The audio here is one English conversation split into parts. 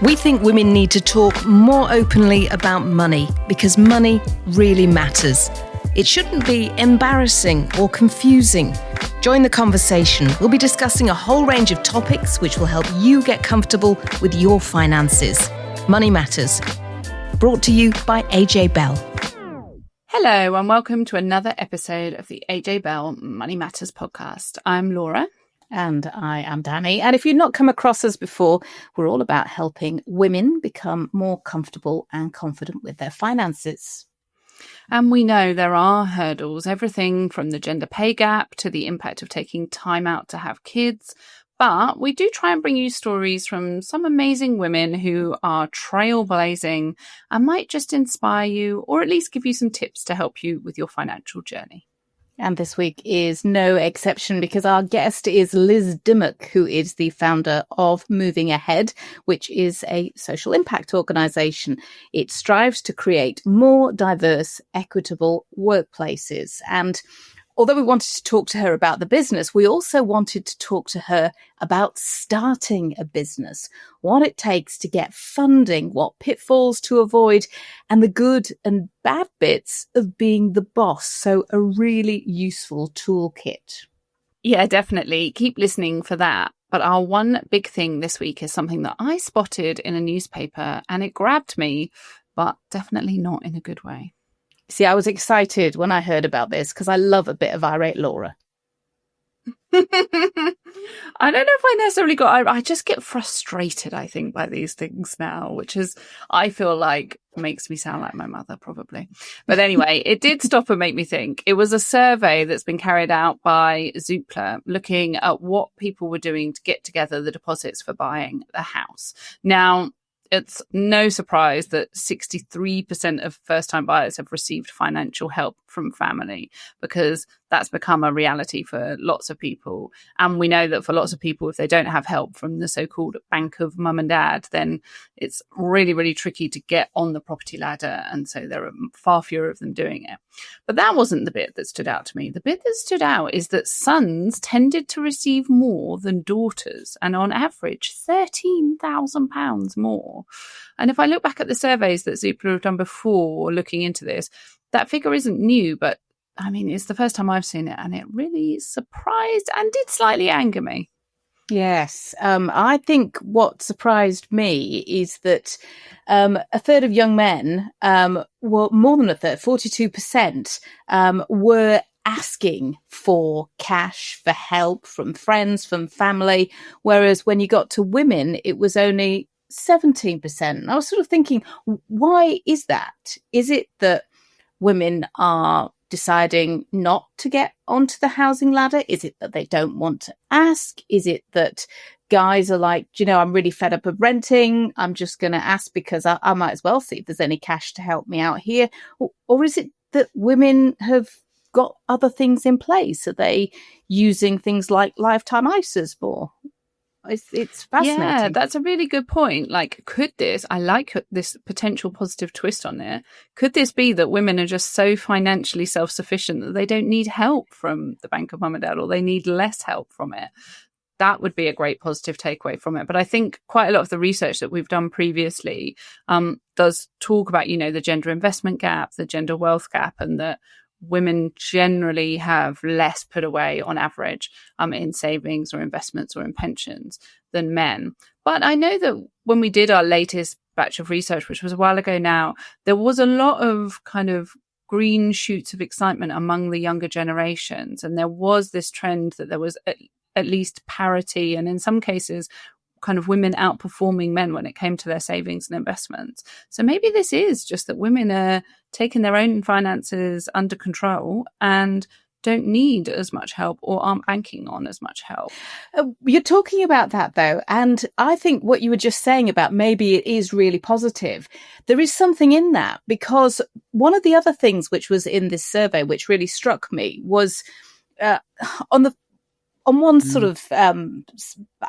We think women need to talk more openly about money because money really matters. It shouldn't be embarrassing or confusing. Join the conversation. We'll be discussing a whole range of topics which will help you get comfortable with your finances. Money Matters. Brought to you by AJ Bell. Hello and welcome to another episode of the AJ Bell Money Matters podcast. I'm Laura. And I am Danni. And if you've not come across us before, we're all about helping women become more comfortable and confident with their finances. And we know there are hurdles, everything from the gender pay gap to the impact of taking time out to have kids. But we do try and bring you stories from some amazing women who are trailblazing and might just inspire you or at least give you some tips to help you with your financial journey. And this week is no exception because our guest is Liz Dimmock, who is the founder of Moving Ahead, which is a social impact organisation. It strives to create more diverse, equitable workplaces. And although we wanted to talk to her about the business, we also wanted to talk to her about starting a business, what it takes to get funding, what pitfalls to avoid, and the good and bad bits of being the boss. So a really useful toolkit. Yeah, definitely. Keep listening for that. But our one big thing this week is something that I spotted in a newspaper and it grabbed me, but definitely not in a good way. See, I was excited when I heard about this because I love a bit of irate Laura. I don't know if I necessarily I just get frustrated, I think, by these things now, which is, I feel like makes me sound like my mother, probably. But anyway, it did stop and make me think. It was a survey that's been carried out by Zoopla looking at what people were doing to get together the deposits for buying a house. Now, it's no surprise that 63% of first-time buyers have received financial help from family because that's become a reality for lots of people. And we know that for lots of people, if they don't have help from the so-called bank of mum and dad, then it's really, really tricky to get on the property ladder. And so there are far fewer of them doing it. But that wasn't the bit that stood out to me. The bit that stood out is that sons tended to receive more than daughters, and on average, £13,000 more. And if I look back at the surveys that Zoopla have done before looking into this, that figure isn't new, but I mean, it's the first time I've seen it, and it really surprised and did slightly anger me. Yes. I think what surprised me is that a third of young men, well, more than a third, 42%, were asking for cash, for help from friends, from family, whereas when you got to women, it was only 17%. And I was sort of thinking, why is that? Is it that women are deciding not to get onto the housing ladder? Is it that they don't want to ask? Is it that guys are like, I'm really fed up of renting. I'm just going to ask because I might as well see if there's any cash to help me out here. Or is it that women have got other things in place? Are they using things like lifetime ISAs more? It's fascinating. Yeah, that's a really good point. Like, could this, I like this potential positive twist on it. Could this be that women are just so financially self-sufficient that they don't need help from the bank of mum and dad, or they need less help from it? That would be a great positive takeaway from it. But I think quite a lot of the research that we've done previously does talk about, the gender investment gap, the gender wealth gap, and that women generally have less put away on average in savings or investments or in pensions than men. But I know that when we did our latest batch of research, which was a while ago now, there was a lot of kind of green shoots of excitement among the younger generations. And there was this trend that there was at least parity, and in some cases, kind of women outperforming men when it came to their savings and investments. So maybe this is just that women are taking their own finances under control and don't need as much help or aren't banking on as much help. You're talking about that, though, and I think what you were just saying about maybe it is really positive. There is something in that, because one of the other things which was in this survey which really struck me was on one sort of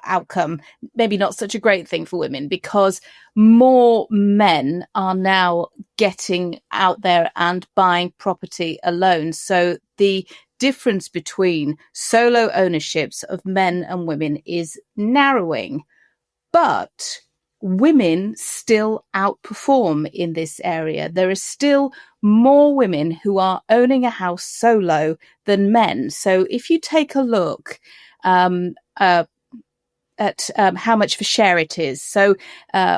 outcome, maybe not such a great thing for women, because more men are now getting out there and buying property alone. So the difference between solo ownerships of men and women is narrowing. But women still outperform in this area. There are still more women who are owning a house solo than men. So if you take a look at how much of a share it is. So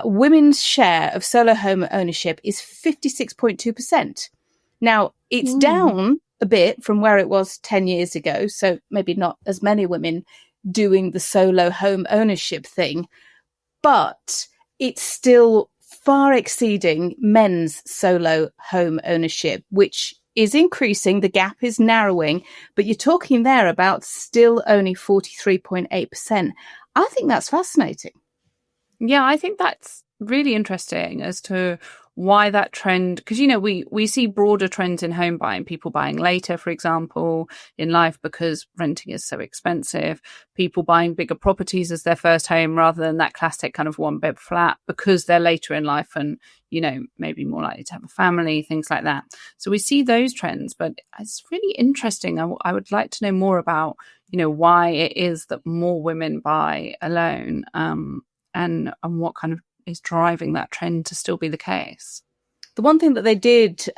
women's share of solo home ownership is 56.2%. Now, it's down a bit from where it was 10 years ago. So maybe not as many women doing the solo home ownership thing, but it's still far exceeding men's solo home ownership, which is increasing. The gap is narrowing, but you're talking there about still only 43.8%. I think that's fascinating. Yeah, I think that's really interesting as to why that trend, because, we see broader trends in home buying, people buying later, for example, in life because renting is so expensive, people buying bigger properties as their first home rather than that classic kind of one bed flat because they're later in life and, maybe more likely to have a family, things like that. So we see those trends, but it's really interesting. I would like to know more about, why it is that more women buy alone, and what kind of is driving that trend to still be the case. The one thing that they did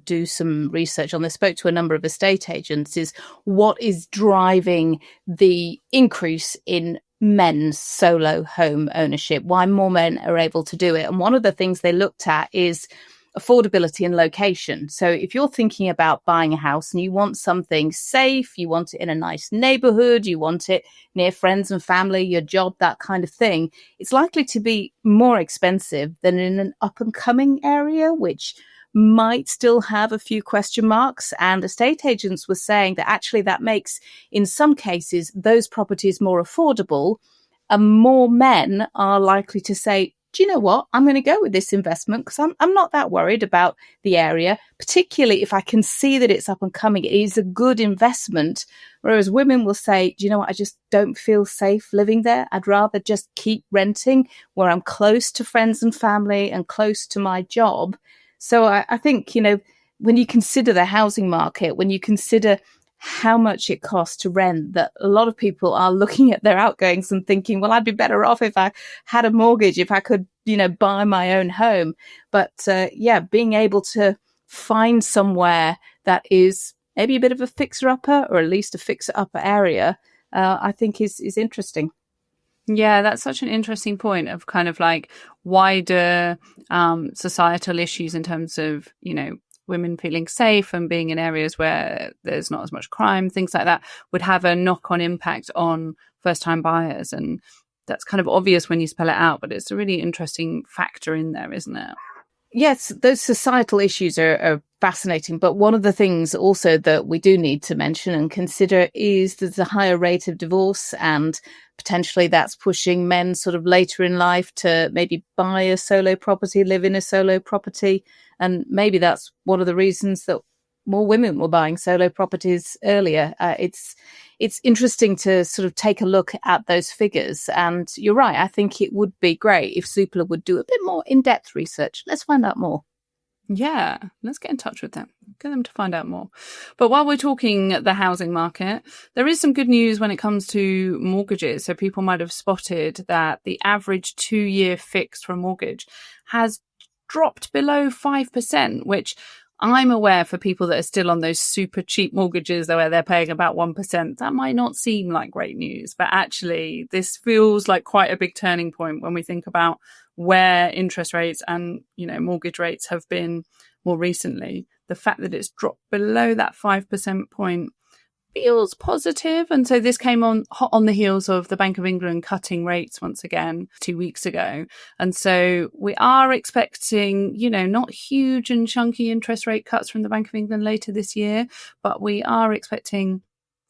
do some research on, they spoke to a number of estate agents, is what is driving the increase in men's solo home ownership, why more men are able to do it. And one of the things they looked at is affordability and location. So if you're thinking about buying a house and you want something safe, you want it in a nice neighborhood, you want it near friends and family, your job, that kind of thing, it's likely to be more expensive than in an up and coming area, which might still have a few question marks. And estate agents were saying that actually that makes, in some cases, those properties more affordable, and more men are likely to say, do you know what? I'm going to go with this investment because I'm not that worried about the area, particularly if I can see that it's up and coming. It is a good investment. Whereas women will say, do you know what? I just don't feel safe living there. I'd rather just keep renting where I'm close to friends and family and close to my job. So I think, when you consider the housing market, when you consider how much it costs to rent, that a lot of people are looking at their outgoings and thinking, well, I'd be better off if I had a mortgage, if I could, buy my own home. But being able to find somewhere that is maybe a bit of a fixer-upper, or at least a fixer-upper area, I think is interesting. Yeah, that's such an interesting point of kind of like wider societal issues in terms of, women feeling safe and being in areas where there's not as much crime, things like that, would have a knock-on impact on first-time buyers. And that's kind of obvious when you spell it out, but it's a really interesting factor in there, isn't it? Yes, those societal issues are fascinating. But one of the things also that we do need to mention and consider is there's a higher rate of divorce, and potentially that's pushing men sort of later in life to maybe buy a solo property, live in a solo property. And maybe that's one of the reasons that more women were buying solo properties earlier. It's interesting to sort of take a look at those figures. And you're right. I think it would be great if Zoopla would do a bit more in-depth research. Let's find out more. Yeah, let's get in touch with them, get them to find out more. But while we're talking the housing market, there is some good news when it comes to mortgages. So people might have spotted that the average 2-year fix for a mortgage has dropped below 5%, which I'm aware for people that are still on those super cheap mortgages where they're paying about 1%, that might not seem like great news. But actually, this feels like quite a big turning point when we think about where interest rates and, mortgage rates have been more recently. The fact that it's dropped below that 5% point feels positive. And so this came on hot on the heels of the Bank of England cutting rates once again 2 weeks ago. And so we are expecting, not huge and chunky interest rate cuts from the Bank of England later this year, but we are expecting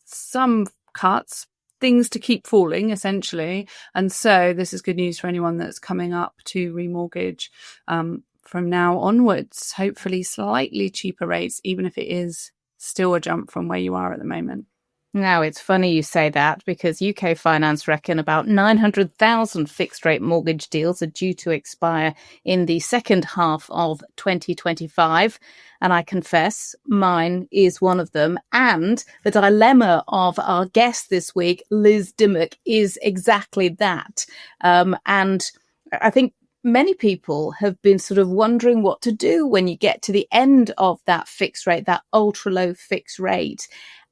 some cuts, things to keep falling essentially. And so this is good news for anyone that's coming up to remortgage from now onwards, hopefully slightly cheaper rates, even if it is still a jump from where you are at the moment. Now, it's funny you say that, because UK Finance reckon about 900,000 fixed-rate mortgage deals are due to expire in the second half of 2025. And I confess, mine is one of them. And the dilemma of our guest this week, Liz Dimmock, is exactly that. And I think many people have been sort of wondering what to do when you get to the end of that fixed rate, that ultra low fixed rate.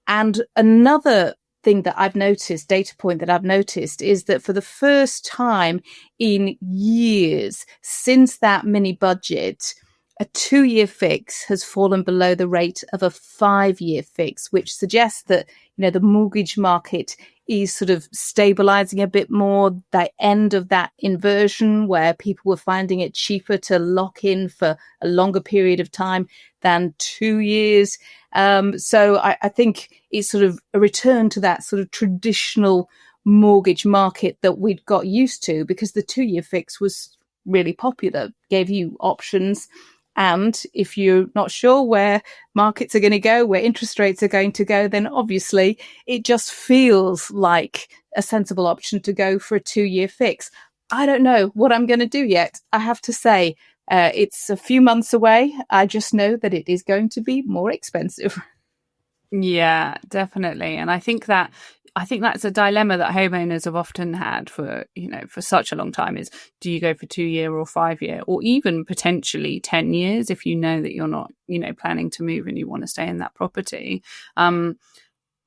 And another thing that I've noticed, data point that I've noticed, is that for the first time in years since that mini budget, a 2-year fix has fallen below the rate of a 5-year fix, which suggests that, the mortgage market is sort of stabilizing a bit more, the end of that inversion where people were finding it cheaper to lock in for a longer period of time than 2 years. So I think it's sort of a return to that sort of traditional mortgage market that we'd got used to, because the 2-year fix was really popular, gave you options. And if you're not sure where markets are going to go, where interest rates are going to go, then obviously it just feels like a sensible option to go for a 2-year fix. I don't know what I'm going to do yet. I have to say, it's a few months away. I just know that it is going to be more expensive. Yeah, definitely. And I think that's a dilemma that homeowners have often had for such a long time, is do you go for 2-year or 5-year, or even potentially 10 years if you know that you're not, planning to move and you want to stay in that property.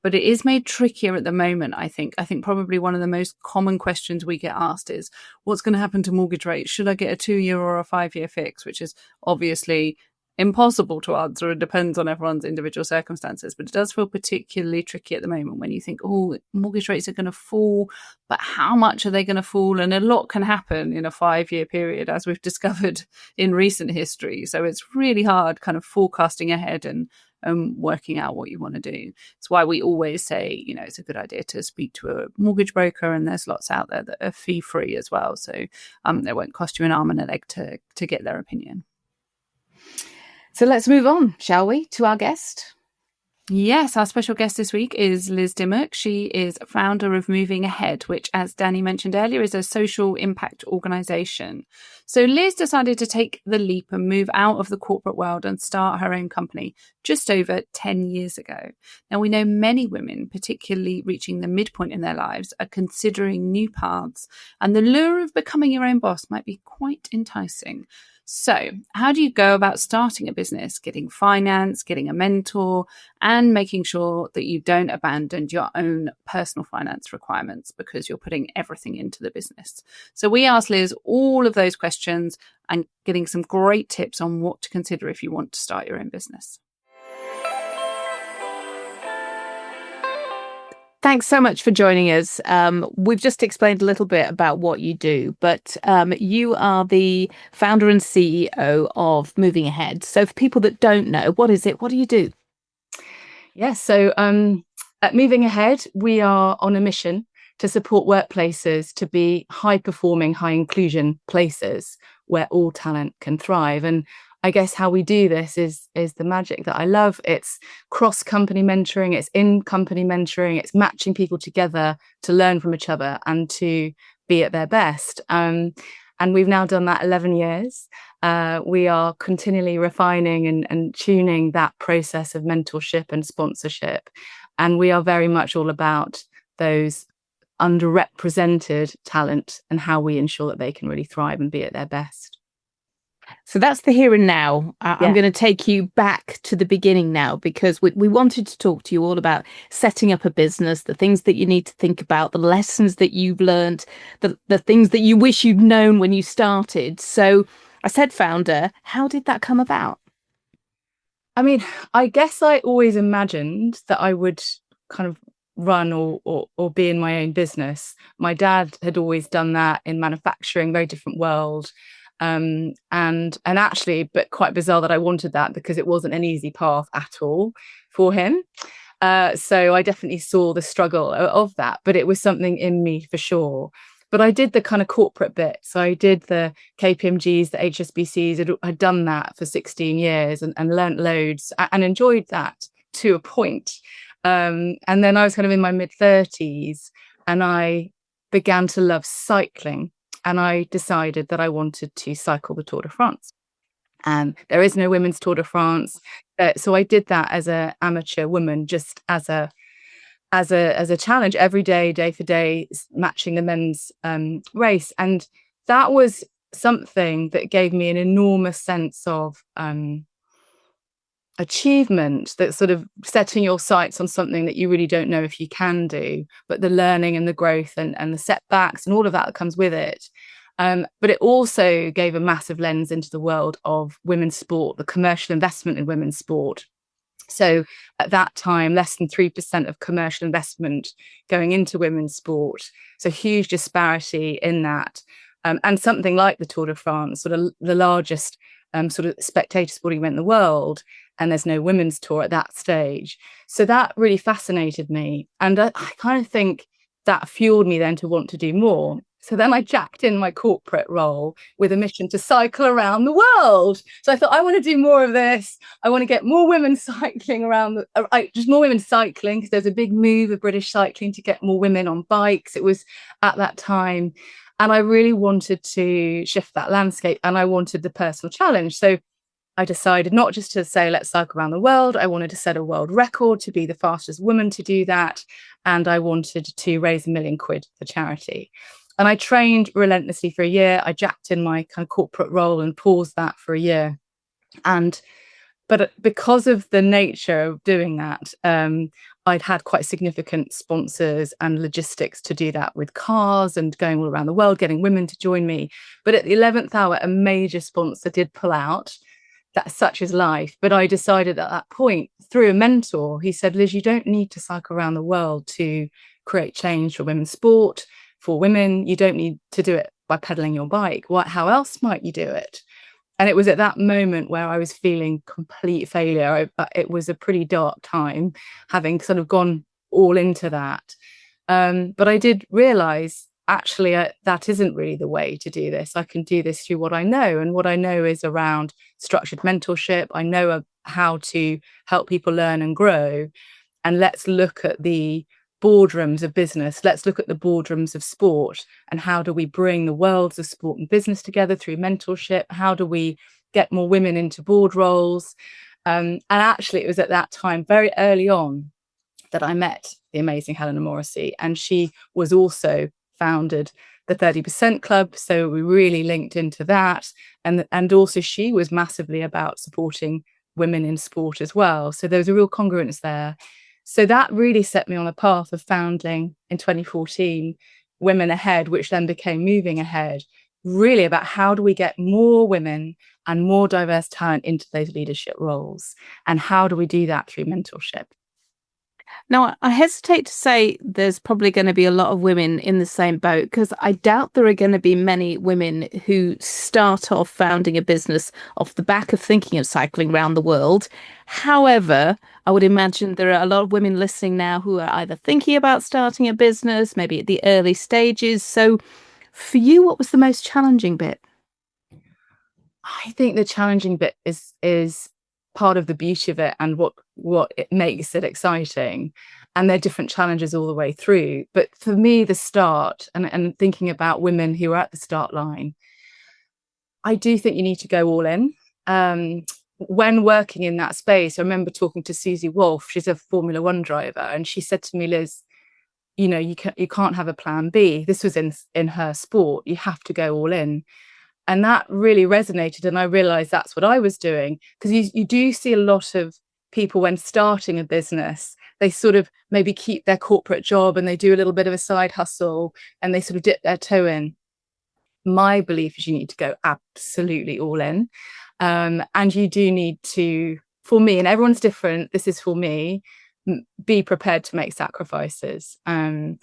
But it is made trickier at the moment, I think. I think probably one of the most common questions we get asked is, what's going to happen to mortgage rates? Should I get a 2-year or a 5-year fix? Which is obviously impossible to answer. It depends on everyone's individual circumstances, but it does feel particularly tricky at the moment when you think, mortgage rates are going to fall, but how much are they going to fall? And a lot can happen in a 5-year period, as we've discovered in recent history. So it's really hard kind of forecasting ahead and working out what you want to do. It's why we always say, it's a good idea to speak to a mortgage broker, and there's lots out there that are fee-free as well. So it won't cost you an arm and a leg to get their opinion. So let's move on, shall we, to our guest? Yes, our special guest this week is Liz Dimmock. She is founder of Moving Ahead, which, as Danni mentioned earlier, is a social impact organisation. So Liz decided to take the leap and move out of the corporate world and start her own company just over 10 years ago. Now, we know many women, particularly reaching the midpoint in their lives, are considering new paths, and the lure of becoming your own boss might be quite enticing. So how do you go about starting a business, getting finance, getting a mentor, and making sure that you don't abandon your own personal finance requirements because you're putting everything into the business? So we asked Liz all of those questions and getting some great tips on what to consider if you want to start your own business. Thanks so much for joining us. We've just explained a little bit about what you do, but you are the founder and CEO of Moving Ahead. So for people that don't know, what is it? What do you do? Yes, so at Moving Ahead, we are on a mission to support workplaces to be high-performing, high-inclusion places where all talent can thrive. And I guess how we do this is the magic that I love. It's cross-company mentoring, it's in-company mentoring, it's matching people together to learn from each other and to be at their best. And we've now done that 11 years. We are continually refining and tuning that process of mentorship and sponsorship. And we are very much all about those underrepresented talent and how we ensure that they can really thrive and be at their best. So that's the here and now. I'm going to take you back to the beginning now, because we wanted to talk to you all about setting up a business, the things that you need to think about, the lessons that you've learned, the things that you wish you'd known when you started. So I said founder, how did that come about? I mean, I guess I always imagined that I would kind of run or be in my own business. My dad had always done that in manufacturing, very different world. And actually, but quite bizarre that I wanted that, because it wasn't an easy path at all for him. So I definitely saw the struggle of that, but it was something in me for sure. But I did the kind of corporate bit. So I did the KPMGs, the HSBCs. I'd done that for 16 years and learnt loads and enjoyed that to a point. And then I was kind of in my mid-30s and I began to love cycling. And I decided that I wanted to cycle the Tour de France. And there is no women's Tour de France. So I did that as an amateur woman, just as a challenge every day, day for day, matching the men's race. And that was something that gave me an enormous sense of achievement, that sort of setting your sights on something that you really don't know if you can do, but the learning and the growth and the setbacks and all of that comes with it. But it also gave a massive lens into the world of women's sport, the commercial investment in women's sport. So at that time, less than 3% of commercial investment going into women's sport. So huge disparity in that. And something like the Tour de France, sort of the largest sort of spectator sporting event in the world, and there's no women's tour at that stage. So that really fascinated me. And I kind of think that fueled me then to want to do more. So then I jacked in my corporate role with a mission to cycle around the world. So I thought, I want to do more of this. I want to get more women cycling around, just more women cycling, because there's a big move of British cycling to get more women on bikes. It was at that time. And I really wanted to shift that landscape, and I wanted the personal challenge. So I decided not just to say, let's cycle around the world. I wanted to set a world record to be the fastest woman to do that. And I wanted to raise £1 million for charity. And I trained relentlessly for a year. I jacked in my kind of corporate role and paused that for a year. But because of the nature of doing that, I'd had quite significant sponsors and logistics to do that, with cars and going all around the world, getting women to join me. But at the 11th hour, a major sponsor did pull out. That such is life. But I decided at that point, through a mentor, he said, Liz, you don't need to cycle around the world to create change for women's sport, for women. You don't need to do it by pedaling your bike. How else might you do it? And it was at that moment where I was feeling complete failure. It was a pretty dark time, having sort of gone all into that. But I did realize, actually, that isn't really the way to do this. I can do this through what I know. And what I know is around structured mentorship. I know how to help people learn and grow. And let's look at the boardrooms of business. Let's look at the boardrooms of sport, and how do we bring the worlds of sport and business together through mentorship? How do we get more women into board roles? And actually, it was at that time, very early on, that I met the amazing Helena Morrissey, and she was also founded the 30% Club. So we really linked into that. And also she was massively about supporting women in sport as well. So there was a real congruence there. So that really set me on a path of founding in 2014 Women Ahead, which then became Moving Ahead, really about how do we get more women and more diverse talent into those leadership roles, and how do we do that through mentorship. Now, I hesitate to say there's probably going to be a lot of women in the same boat, because I doubt there are going to be many women who start off founding a business off the back of thinking of cycling around the world. However, I would imagine there are a lot of women listening now who are either thinking about starting a business, maybe at the early stages. So for you, what was the most challenging bit? I think the challenging bit is part of the beauty of it, and what it makes it exciting. And there are different challenges all the way through. But for me, the start, and thinking about women who are at the start line, I do think you need to go all in. When working in that space, I remember talking to Susie Wolff. She's a Formula One driver, and she said to me, Liz, you can't have a plan B. This was in her sport. You have to go all in. And that really resonated. And I realized that's what I was doing, because you do see a lot of people when starting a business, they sort of maybe keep their corporate job and they do a little bit of a side hustle and they sort of dip their toe in. My belief is you need to go absolutely all in. And you do need to, for me, and everyone's different, this is for me, be prepared to make sacrifices. And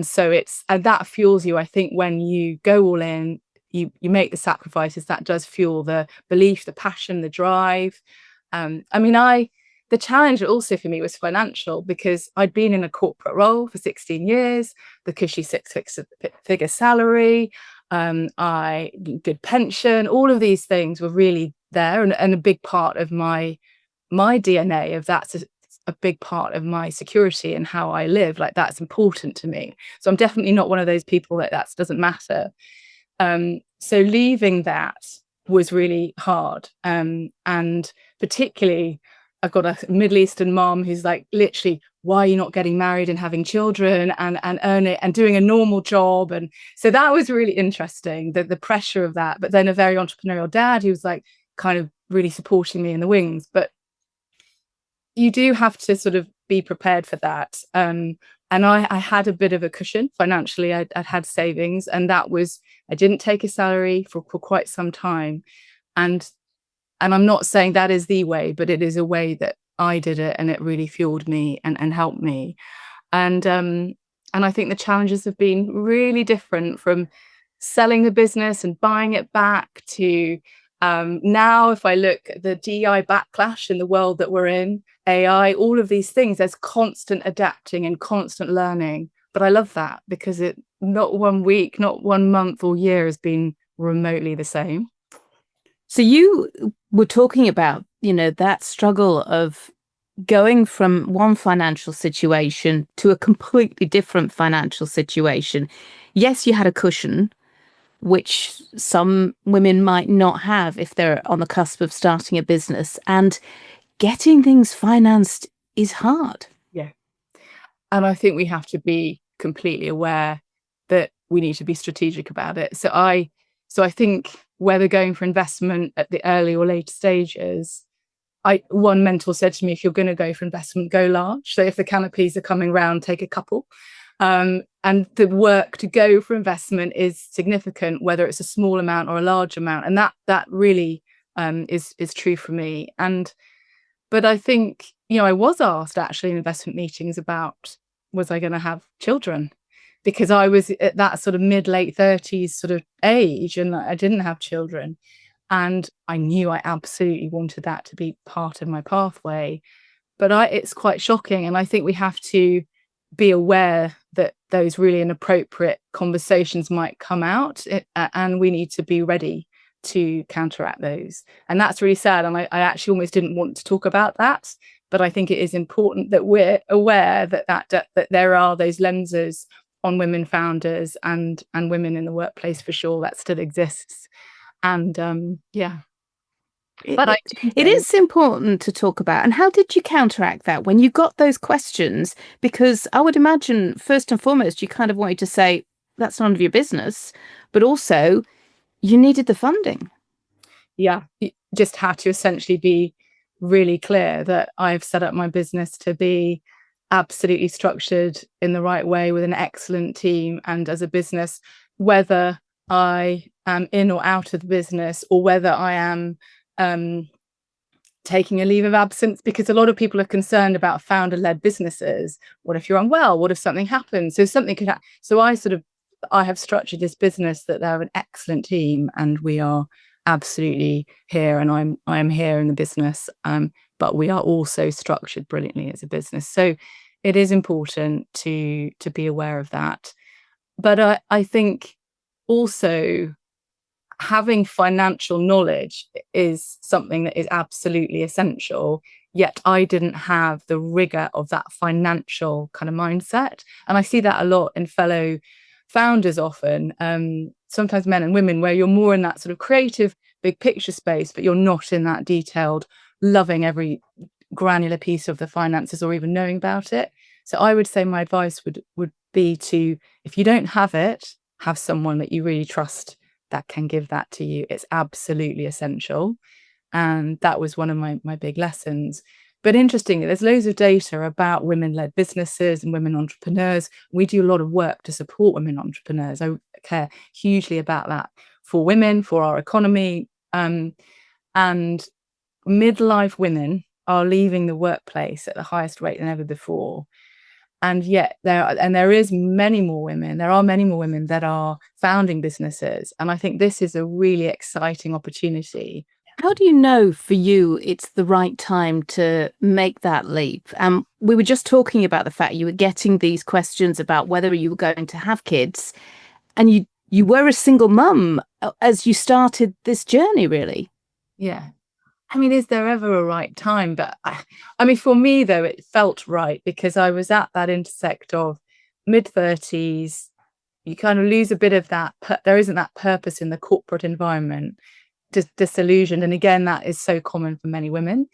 so that fuels you. I think when you go all in, you make the sacrifices, that does fuel the belief, the passion, the drive. The challenge also for me was financial, because I'd been in a corporate role for 16 years, the cushy six-figure salary, good pension, all of these things were really there, and a big part of my DNA of that's a big part of my security and how I live. Like, that's important to me. So I'm definitely not one of those people that doesn't matter. So leaving that was really hard. And particularly I've got a Middle Eastern mom who's like, literally, why are you not getting married and having children and earning and doing a normal job? And so that was really interesting, the pressure of that. But then a very entrepreneurial dad who was like kind of really supporting me in the wings. But you do have to sort of be prepared for that. And I had a bit of a cushion financially. I'd had savings, and that was, I didn't take a salary for quite some time. And I'm not saying that is the way, but it is a way that I did it, and it really fueled me and helped me. And I think the challenges have been really different, from selling the business and buying it back to now, if I look at the DEI backlash in the world that we're in, AI, all of these things, there's constant adapting and constant learning. But I love that, because it, not one week, not 1 month or year has been remotely the same. So you were talking about, that struggle of going from one financial situation to a completely different financial situation. Yes, you had a cushion, which some women might not have if they're on the cusp of starting a business. And getting things financed is hard. Yeah. And I think we have to be completely aware that we need to be strategic about it. So I think whether going for investment at the early or later stages, one mentor said to me, if you're going to go for investment, go large. So if the canopies are coming round, take a couple. And the work to go for investment is significant, whether it's a small amount or a large amount. And that really is true for me. But I think, I was asked actually in investment meetings about, was I going to have children? Because I was at that sort of mid-late 30s sort of age, and I didn't have children. And I knew I absolutely wanted that to be part of my pathway. But it's quite shocking. And I think we have to be aware that those really inappropriate conversations might come out, and we need to be ready to counteract those. And that's really sad. And I actually almost didn't want to talk about that. But I think it is important that we're aware that there are those lenses on women founders and women in the workplace, for sure, that still exists. And But it is important to talk about. And how did you counteract that when you got those questions? Because I would imagine, first and foremost, you kind of wanted to say, that's none of your business, but also you needed the funding. Yeah, you just had to essentially be really clear that I've set up my business to be absolutely structured in the right way with an excellent team. And as a business, whether I am in or out of the business, or whether I am taking a leave of absence, because a lot of people are concerned about founder-led businesses. What if you're unwell? What if something happens? So something could happen. So I have structured this business that they're an excellent team, and we are absolutely here, and I'm here in the business, but we are also structured brilliantly as a business. So it is important to be aware of that. But I think also having financial knowledge is something that is absolutely essential. Yet I didn't have the rigor of that financial kind of mindset. And I see that a lot in fellow founders often, sometimes men and women, where you're more in that sort of creative, big picture space, but you're not in that detailed, loving every granular piece of the finances or even knowing about it. So I would say my advice would be to, if you don't have it, have someone that you really trust that can give that to you. It's absolutely essential. And that was one of my big lessons. But interestingly, there's loads of data about women-led businesses and women entrepreneurs. We do a lot of work to support women entrepreneurs. I care hugely about that for women, for our economy. And midlife women are leaving the workplace at the highest rate than ever before. And yet there are many more women that are founding businesses. And I think this is a really exciting opportunity. How do you know for you it's the right time to make that leap? We were just talking about the fact you were getting these questions about whether you were going to have kids, and you were a single mum as you started this journey, really. Yeah. I mean, is there ever a right time? But I mean, for me, though, it felt right, because I was at that intersect of mid-30s. You kind of lose a bit of that. There isn't that purpose in the corporate environment, disillusioned. And again, that is so common for many women.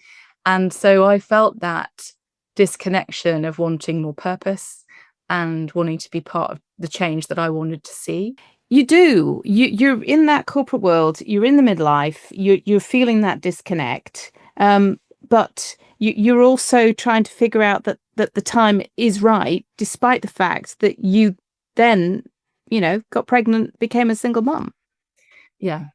And so I felt that disconnection of wanting more purpose and wanting to be part of the change that I wanted to see. You do. You're in that corporate world. You're in the midlife. You're feeling that disconnect. But you're also trying to figure out that the time is right, despite the fact that you then, got pregnant, became a single mum. Yeah.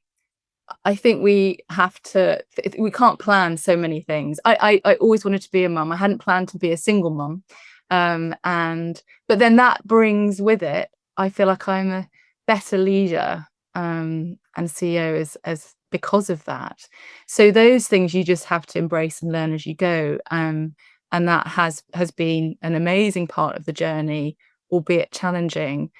I think we can't plan so many things. I always wanted to be a mum. I hadn't planned to be a single mum. But then that brings with it, I feel like I'm a better leader and CEO as because of that. So those things you just have to embrace and learn as you go. And that has been an amazing part of the journey, albeit challenging.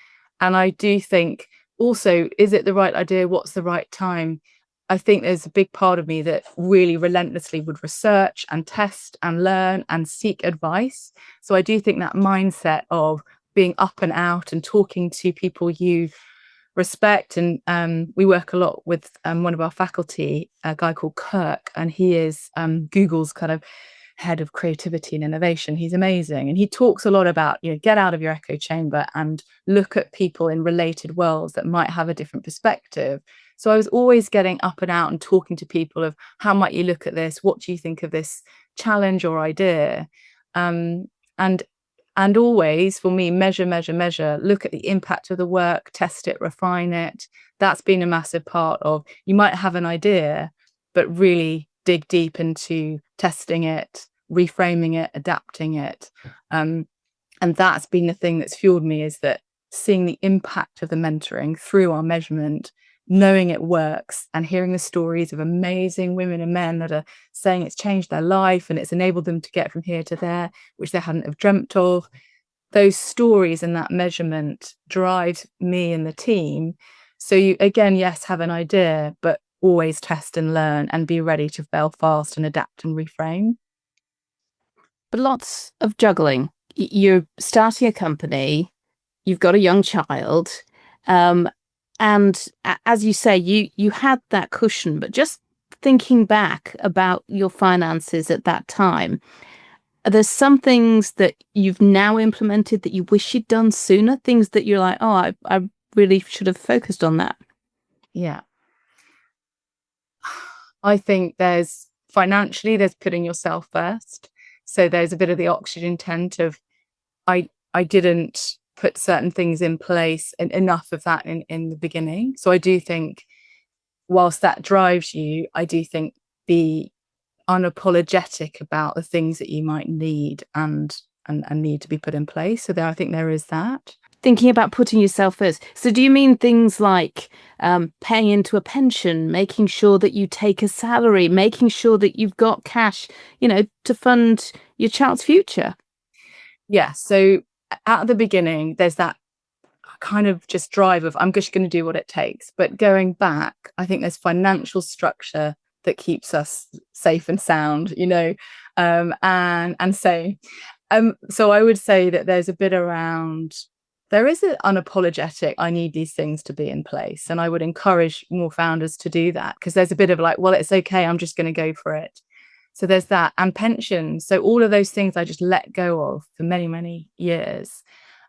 And I do think also, is it the right idea? What's the right time? I think there's a big part of me that really relentlessly would research and test and learn and seek advice. So I do think that mindset of being up and out and talking to people you respect. And we work a lot with one of our faculty, a guy called Kirk, and he is Google's kind of head of creativity and innovation. He's amazing. And he talks a lot about, get out of your echo chamber and look at people in related worlds that might have a different perspective. So I was always getting up and out and talking to people of how might you look at this? What do you think of this challenge or idea? And always for me, measure, look at the impact of the work, test it, refine it. That's been a massive part of, you might have an idea, but really dig deep into testing it, reframing it, adapting it. And that's been the thing that's fueled me, is that seeing the impact of the mentoring through our measurement, knowing it works, and hearing the stories of amazing women and men that are saying it's changed their life and it's enabled them to get from here to there, which they hadn't have dreamt of. Those stories and that measurement drives me and the team. So you, again, yes, have an idea, but always test and learn and be ready to fail fast and adapt and reframe. But lots of juggling. You're starting a company, you've got a young child, and as you say, you had that cushion. But just thinking back about your finances at that time, are there some things that you've now implemented that you wish you'd done sooner? Things that you're like, oh, I really should have focused on that. Yeah. I think there's putting yourself first. So there's a bit of the oxygen tent of, I didn't put certain things in place, and enough of that in the beginning. So I do think, whilst that drives you, I do think be unapologetic about the things that you might need and need to be put in place. So I think there is that. Thinking about putting yourself first. So do you mean things like paying into a pension, making sure that you take a salary, making sure that you've got cash, to fund your child's future? Yeah. So at the beginning, there's that kind of just drive of, I'm just going to do what it takes. But going back, I think there's financial structure that keeps us safe and sound, and sane. So I would say that there's a bit around, there is an unapologetic, I need these things to be in place. And I would encourage more founders to do that, because there's a bit of like, well, it's okay, I'm just going to go for it. So there's that. And pensions. So all of those things I just let go of for many, many years.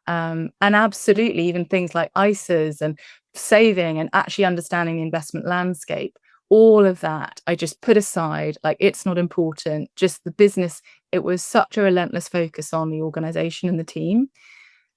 And absolutely, even things like ISAs and saving and actually understanding the investment landscape, all of that I just put aside, like it's not important, just the business. It was such a relentless focus on the organization and the team.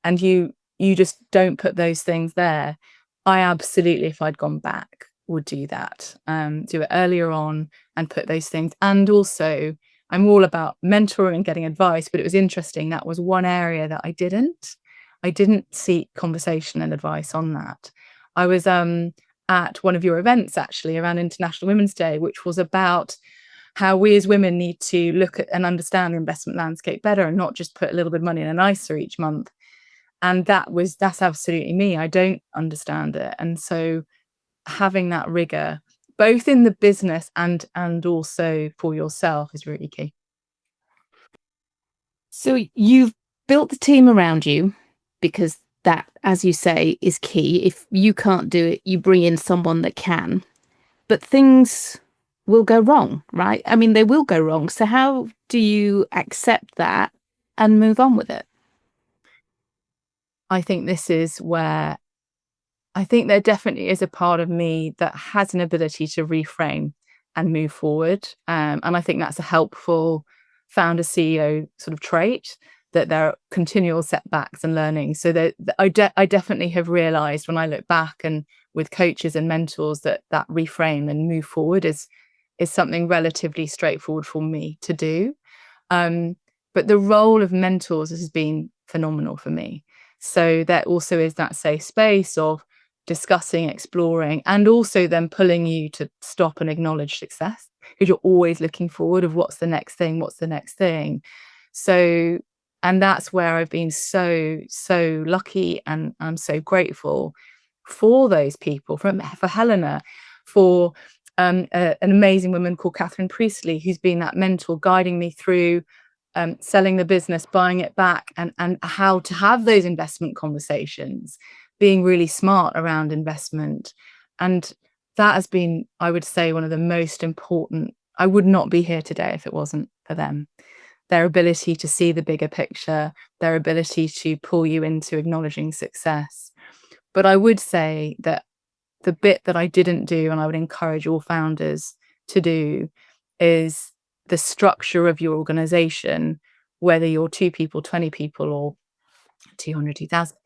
And you just don't put those things there. I absolutely, if I'd gone back, would do that, do it earlier on and put those things. And also, I'm all about mentoring and getting advice, but it was interesting. That was one area that I didn't seek conversation and advice on that. I was at one of your events actually around International Women's Day, which was about how we as women need to look at and understand the investment landscape better and not just put a little bit of money in an ISA each month. And that's absolutely me. I don't understand it. And so having that rigor, both in the business and also for yourself, is really key. So you've built the team around you, because that, as you say, is key. If you can't do it, you bring in someone that can. But things will go wrong, right? I mean, they will go wrong. So how do you accept that and move on with it? I think this is where I think there definitely is a part of me that has an ability to reframe and move forward. And I think that's a helpful founder CEO sort of trait, that there are continual setbacks and learning. So that I definitely have realized when I look back and with coaches and mentors that reframe and move forward is something relatively straightforward for me to do. But the role of mentors has been phenomenal for me. So there also is that safe space of discussing, exploring, and also then pulling you to stop and acknowledge success, because you're always looking forward of what's the next thing, what's the next thing. So, and that's where I've been so lucky, and I'm so grateful for those people, for Helena, for an amazing woman called Catherine Priestley, who's been that mentor guiding me through selling the business, buying it back, and how to have those investment conversations, being really smart around investment. And that has been, I would say, one of the most important. I would not be here today if it wasn't for them. Their ability to see the bigger picture, their ability to pull you into acknowledging success. But I would say that the bit that I didn't do, and I would encourage all founders to do, is the structure of your organization, whether you're 2 people, 20 people, or 200, 2,000,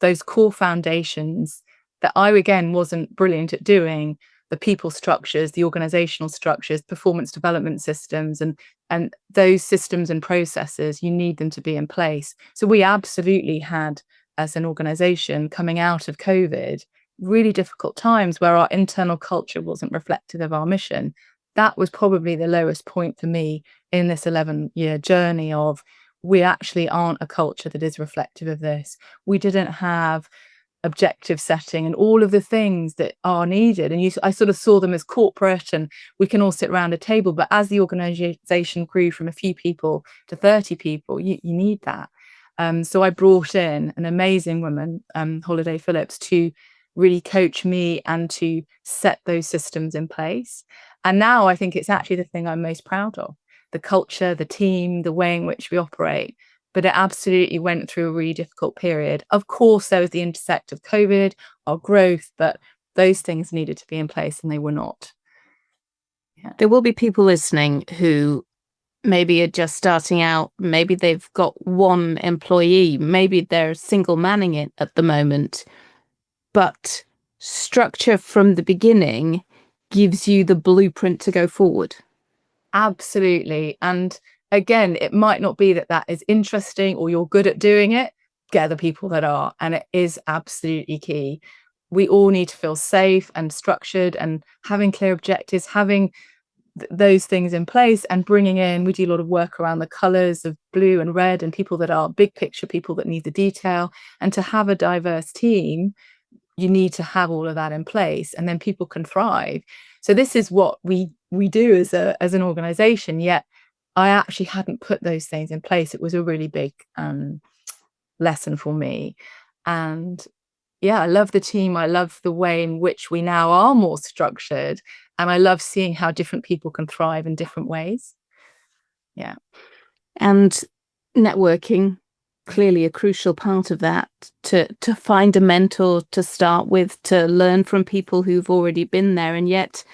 those core foundations that I, again, wasn't brilliant at doing, the people structures, the organizational structures, performance development systems, and those systems and processes, you need them to be in place. So we absolutely had, as an organization coming out of COVID, really difficult times where our internal culture wasn't reflective of our mission. That was probably the lowest point for me in this 11-year journey of, we actually aren't a culture that is reflective of this. We didn't have objective setting and all of the things that are needed. And I sort of saw them as corporate and we can all sit around a table. But as the organization grew from a few people to 30 people, you need that. So I brought in an amazing woman, Holiday Phillips, to really coach me and to set those systems in place. And now I think it's actually the thing I'm most proud of, the culture, the team, the way in which we operate. But it absolutely went through a really difficult period. Of course, there was the intersect of COVID, our growth, but those things needed to be in place and they were not. Yeah. There will be people listening who maybe are just starting out. Maybe they've got one employee. Maybe they're single manning it at the moment. But structure from the beginning gives you the blueprint to go forward. Absolutely. And again, it might not be that is interesting or you're good at doing it. Get the people that are. And it is absolutely key. We all need to feel safe and structured, and having clear objectives, having those things in place, and bringing in, we do a lot of work around the colors of blue and red, and people that are big picture, people that need the detail. And to have a diverse team, you need to have all of that in place, and then people can thrive. So this is what we do as an organization, yet I actually hadn't put those things in place. It was a really big lesson for me. And yeah, I love the team. I love the way in which we now are more structured, and I love seeing how different people can thrive in different ways. Yeah. And networking, clearly a crucial part of that, to find a mentor to start with, to learn from people who've already been there. And yet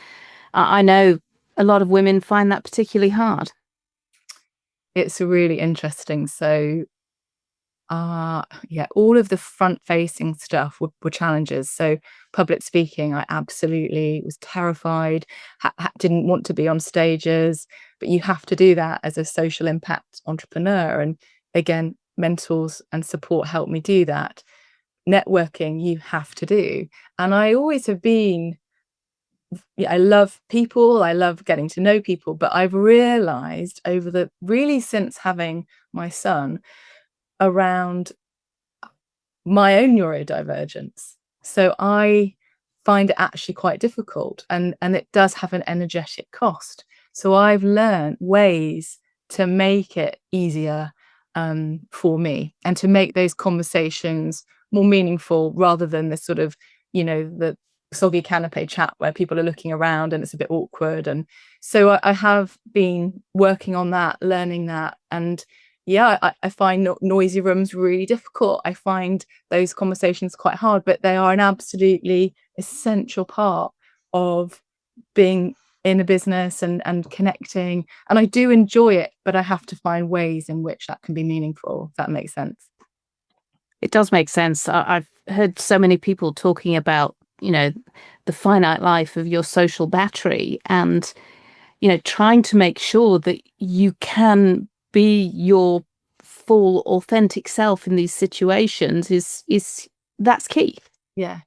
I know a lot of women find that particularly hard. It's really interesting. So all of the front facing stuff were challenges. So public speaking, I absolutely was terrified, didn't want to be on stages, but you have to do that as a social impact entrepreneur. And again, mentors and support helped me do that. Networking, you have to do. And I always have been, I love people, I love getting to know people, but I've realized since having my son, around my own neurodivergence. So I find it actually quite difficult, and it does have an energetic cost. So I've learned ways to make it easier for me, and to make those conversations more meaningful, rather than the sort of, the soggy canapé chat where people are looking around and it's a bit awkward. And so I have been working on that, learning that. And yeah, I find noisy rooms really difficult. I find those conversations quite hard, but they are an absolutely essential part of being in a business and connecting. And I do enjoy it, but I have to find ways in which that can be meaningful, if that makes sense. It does make sense. I've heard so many people talking about, the finite life of your social battery and, trying to make sure that you can be your full authentic self in these situations is that's key. Yeah.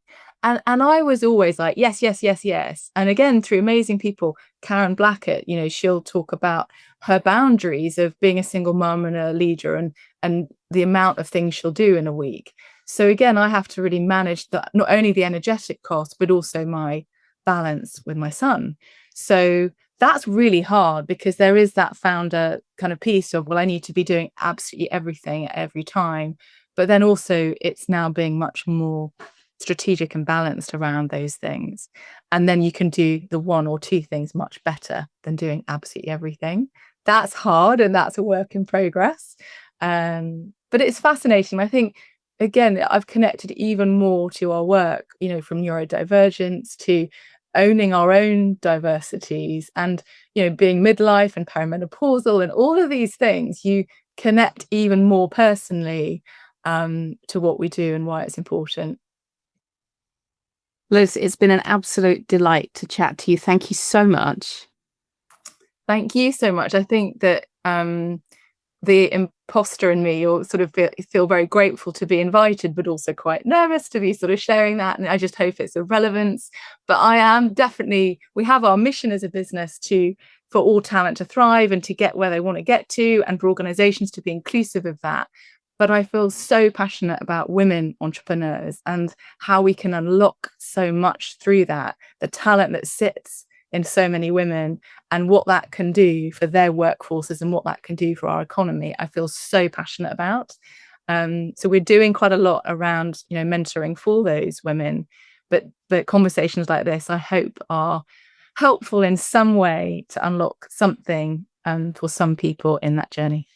And I was always like, yes, yes, yes, yes. And again, through amazing people, Karen Blackett, she'll talk about her boundaries of being a single mum and a leader and the amount of things she'll do in a week. So again, I have to really manage that, not only the energetic cost, but also my balance with my son. So that's really hard because there is that founder kind of piece of, well, I need to be doing absolutely everything at every time. But then also it's now being much more strategic and balanced around those things. And then you can do the one or two things much better than doing absolutely everything. That's hard and that's a work in progress. But it's fascinating. I think, again, I've connected even more to our work, from neurodivergence to owning our own diversities and, being midlife and perimenopausal and all of these things, you connect even more personally to what we do and why it's important. Liz, it's been an absolute delight to chat to you. Thank you so much. Thank you so much. I think that the imposter in me, or sort of feel very grateful to be invited, but also quite nervous to be sort of sharing that. And I just hope it's of relevance. But I am definitely, we have our mission as a business for all talent to thrive and to get where they want to get to, and for organizations to be inclusive of that. But I feel so passionate about women entrepreneurs and how we can unlock so much through that, the talent that sits in so many women and what that can do for their workforces and what that can do for our economy. I feel so passionate about. So we're doing quite a lot around, mentoring for those women. But conversations like this, I hope, are helpful in some way to unlock something for some people in that journey.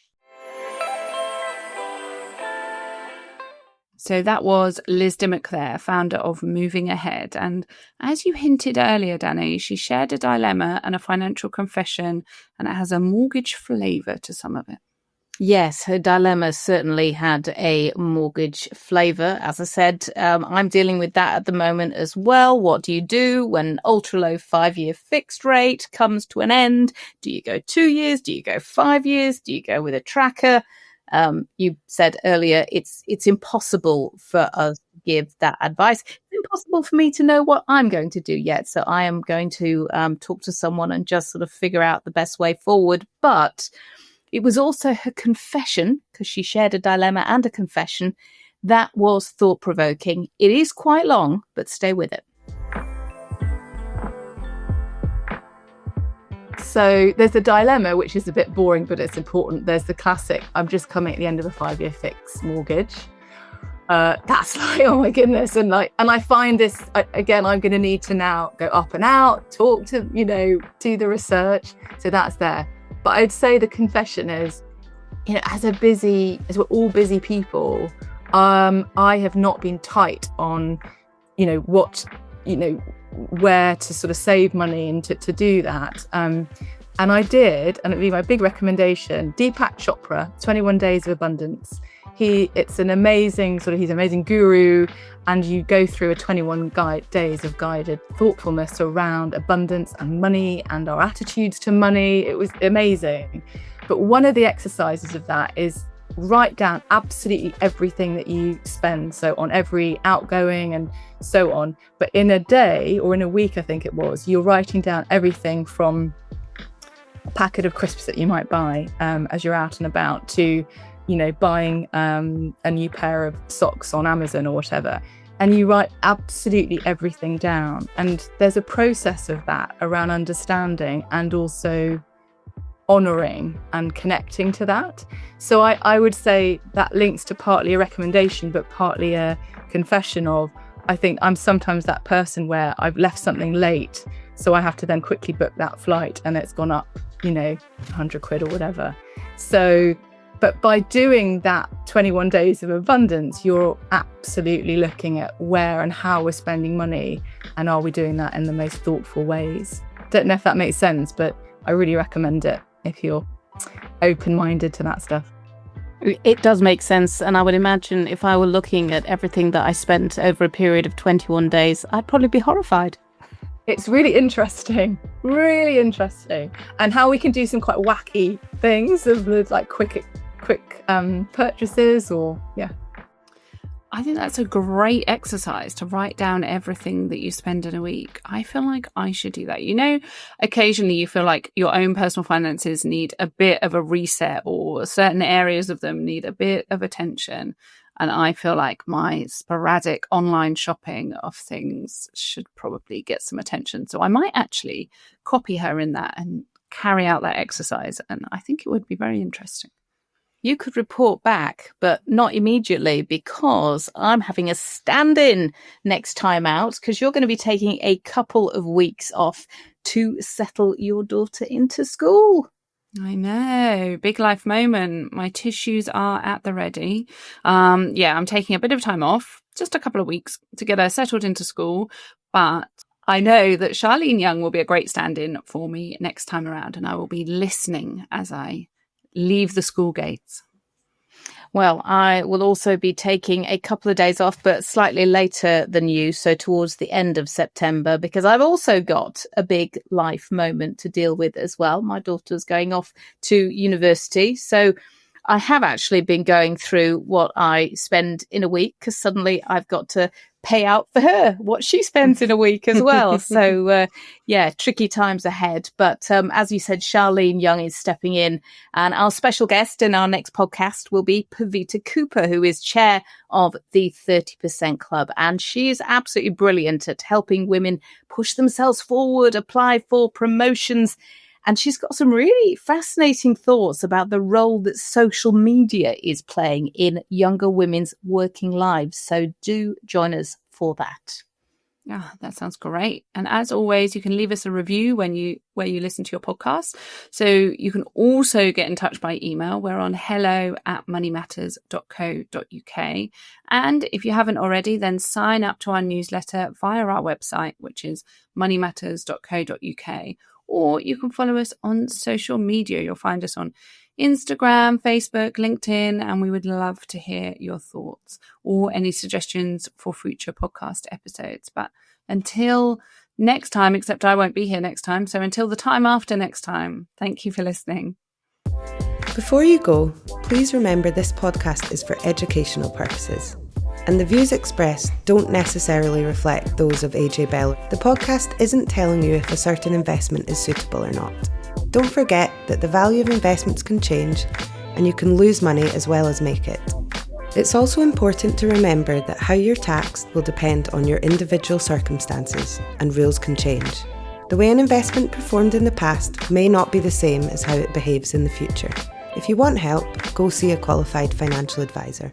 So that was Liz Dimmock there, founder of Moving Ahead. And as you hinted earlier, Danni, she shared a dilemma and a financial confession, and it has a mortgage flavour to some of it. Yes, her dilemma certainly had a mortgage flavour. As I said, I'm dealing with that at the moment as well. What do you do when ultra-low 5-year fixed rate comes to an end? Do you go 2 years? Do you go 5 years? Do you go with a tracker? You said earlier, it's impossible for us to give that advice. It's impossible for me to know what I'm going to do yet. So I am going to talk to someone and just sort of figure out the best way forward. But it was also her confession, because she shared a dilemma and a confession, that was thought-provoking. It is quite long, but stay with it. So there's a dilemma, which is a bit boring, but it's important. There's the classic, I'm just coming at the end of a 5-year fixed mortgage. That's like, oh my goodness. And I find this, again, I'm going to need to now go up and out, talk to, do the research. So that's there. But I'd say the confession is, as we're all busy people, I have not been tight on, where to sort of save money and to do that. And I did, and it'd be my big recommendation, Deepak Chopra, 21 Days of Abundance. It's an amazing he's an amazing guru, and you go through a 21 days of guided thoughtfulness around abundance and money and our attitudes to money. It was amazing. But one of the exercises of that is write down absolutely everything that you spend, so on every outgoing and so on. But in a day or in a week, I think it was, you're writing down everything from a packet of crisps that you might buy as you're out and about to buying a new pair of socks on Amazon or whatever. And you write absolutely everything down. And there's a process of that around understanding and also honouring and connecting to that. So I would say that links to partly a recommendation, but partly a confession of, I think I'm sometimes that person where I've left something late, so I have to then quickly book that flight and it's gone up, 100 quid or whatever. So, but by doing that 21 days of abundance, you're absolutely looking at where and how we're spending money, and are we doing that in the most thoughtful ways? Don't know if that makes sense, but I really recommend it if you're open-minded to that stuff. It does make sense. And I would imagine if I were looking at everything that I spent over a period of 21 days, I'd probably be horrified. It's really interesting, and how we can do some quite wacky things of like quick purchases, or I think that's a great exercise to write down everything that you spend in a week. I feel like I should do that. Occasionally you feel like your own personal finances need a bit of a reset, or certain areas of them need a bit of attention. And I feel like my sporadic online shopping of things should probably get some attention. So I might actually copy her in that and carry out that exercise. And I think it would be very interesting. You could report back, but not immediately, because I'm having a stand-in next time out, because you're going to be taking a couple of weeks off to settle your daughter into school. I know. Big life moment. My tissues are at the ready. I'm taking a bit of time off, just a couple of weeks, to get her settled into school. But I know that Charlene Young will be a great stand-in for me next time around, and I will be listening as I leave the school gates. Well, I will also be taking a couple of days off, but slightly later than you, so towards the end of September, because I've also got a big life moment to deal with as well. My daughter's going off to university, so I have actually been going through what I spend in a week, because suddenly I've got to pay out for her what she spends in a week as well. So, tricky times ahead. But as you said, Charlene Young is stepping in, and our special guest in our next podcast will be Pavita Cooper, who is chair of the 30% Club. And she is absolutely brilliant at helping women push themselves forward, apply for promotions. And she's got some really fascinating thoughts about the role that social media is playing in younger women's working lives. So do join us for that. Yeah, that sounds great. And as always, you can leave us a review where you listen to your podcast. So you can also get in touch by email. We're on hello@moneymatters.co.uk. And if you haven't already, then sign up to our newsletter via our website, which is moneymatters.co.uk. Or you can follow us on social media. You'll find us on Instagram, Facebook, LinkedIn, and we would love to hear your thoughts or any suggestions for future podcast episodes. But until next time, except I won't be here next time, so until the time after next time, thank you for listening. Before you go, please remember this podcast is for educational purposes, and the views expressed don't necessarily reflect those of AJ Bell. The podcast isn't telling you if a certain investment is suitable or not. Don't forget that the value of investments can change, and you can lose money as well as make it. It's also important to remember that how you're taxed will depend on your individual circumstances, and rules can change. The way an investment performed in the past may not be the same as how it behaves in the future. If you want help, go see a qualified financial advisor.